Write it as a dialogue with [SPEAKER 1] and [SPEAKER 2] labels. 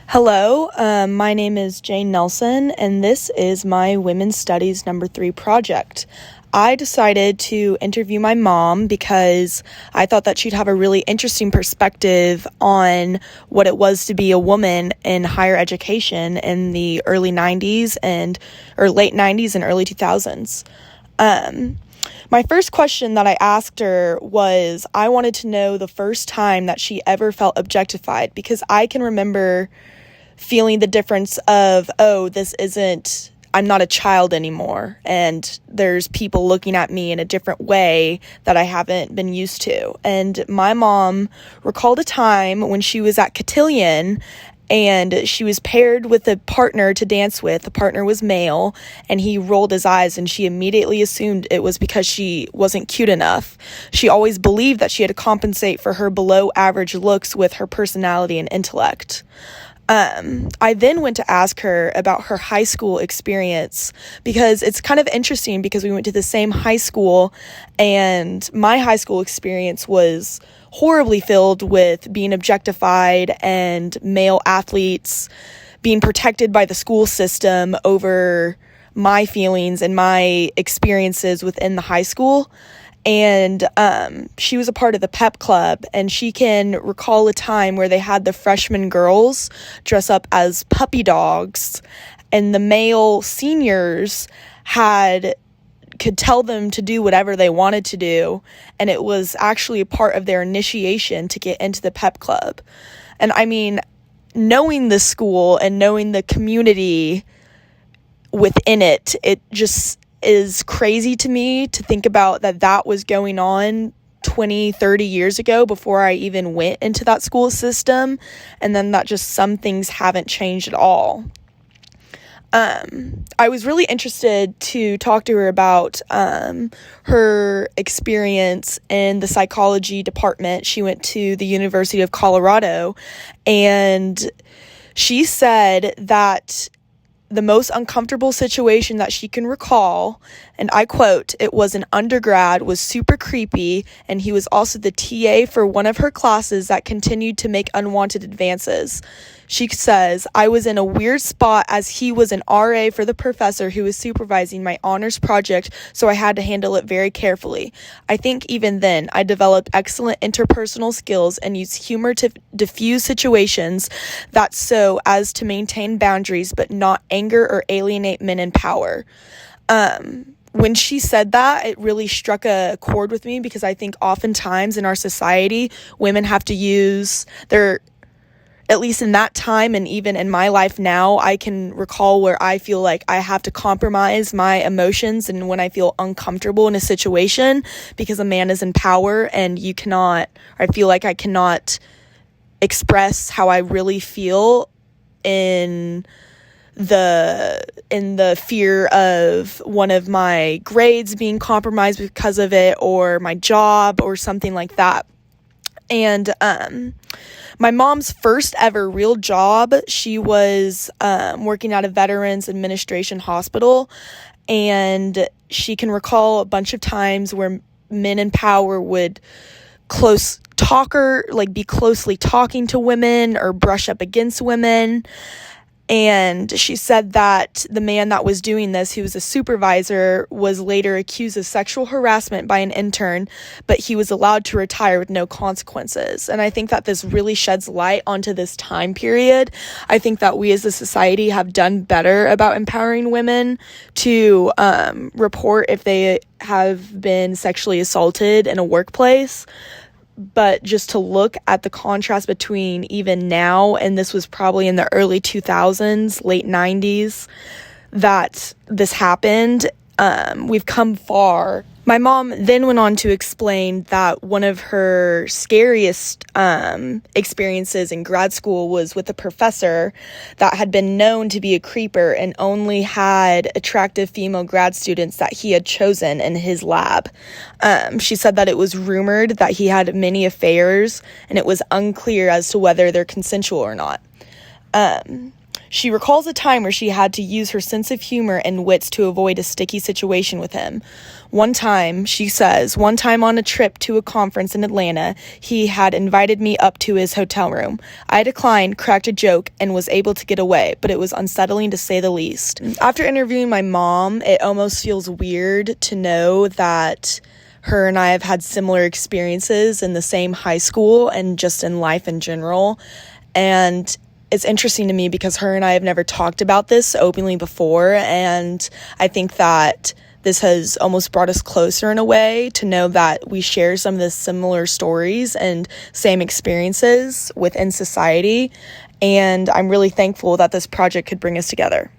[SPEAKER 1] Hello, my name is Jane Nelson, and this is my Women's Studies #3 project. I decided to interview my mom because I thought that she'd have a really interesting perspective on what it was to be a woman in higher education in the early 90s or late 90s and early 2000s. My first question that I asked her was, I wanted to know the first time that she ever felt objectified, because I can remember feeling the difference of, I'm not a child anymore, and there's people looking at me in a different way that I haven't been used to. And my mom recalled a time when she was at Cotillion and she was paired with a partner to dance with. The partner was male, and he rolled his eyes, and she immediately assumed it was because she wasn't cute enough. She always believed that she had to compensate for her below average looks with her personality and intellect. I then went to ask her about her high school experience, because it's kind of interesting because we went to the same high school, and my high school experience was horribly filled with being objectified and male athletes being protected by the school system over my feelings and my experiences within the high school. And she was a part of the pep club, and she can recall a time where they had the freshman girls dress up as puppy dogs, and the male seniors could tell them to do whatever they wanted to do, and it was actually a part of their initiation to get into the pep club. And I mean, knowing the school and knowing the community within it, it just is crazy to me to think about that was going on 20, 30 years ago before I even went into that school system, and then that just some things haven't changed at all. I was really interested to talk to her about her experience in the psychology department. She went to the University of Colorado, and she said that the most uncomfortable situation that she can recall, and I quote, "It was an undergrad, was super creepy, and he was also the TA for one of her classes that continued to make unwanted advances." She says, "I was in a weird spot as he was an RA for the professor who was supervising my honors project, so I had to handle it very carefully. I think even then, I developed excellent interpersonal skills and used humor to diffuse situations so as to maintain boundaries but not anger or alienate men in power." When she said that, it really struck a chord with me, because I think oftentimes in our society, women have to use at least in that time, and even in my life now, I can recall where I feel like I have to compromise my emotions and when I feel uncomfortable in a situation, because a man is in power, and I feel like I cannot express how I really feel in the fear of one of my grades being compromised because of it, or my job, or something like that. And my mom's first ever real job, she was working at a Veterans Administration hospital, and she can recall a bunch of times where men in power would be closely talking to women or brush up against women. And she said that the man that was doing this, who was a supervisor, was later accused of sexual harassment by an intern, but he was allowed to retire with no consequences. And I think that this really sheds light onto this time period. I think that we as a society have done better about empowering women to report if they have been sexually assaulted in a workplace. But just to look at the contrast between even now, and this was probably in the early 2000s, late 90s, that this happened, we've come far. My mom then went on to explain that one of her scariest experiences in grad school was with a professor that had been known to be a creeper and only had attractive female grad students that he had chosen in his lab. She said that it was rumored that he had many affairs, and it was unclear as to whether they're consensual or not. She recalls a time where she had to use her sense of humor and wits to avoid a sticky situation with him. One time, she says, one time on a trip to a conference in Atlanta, he had invited me up to his hotel room. I declined, cracked a joke, and was able to get away, but it was unsettling to say the least. After interviewing my mom, it almost feels weird to know that her and I have had similar experiences in the same high school and just in life in general. And it's interesting to me because her and I have never talked about this openly before, and I think that this has almost brought us closer in a way to know that we share some of the similar stories and same experiences within society, and I'm really thankful that this project could bring us together.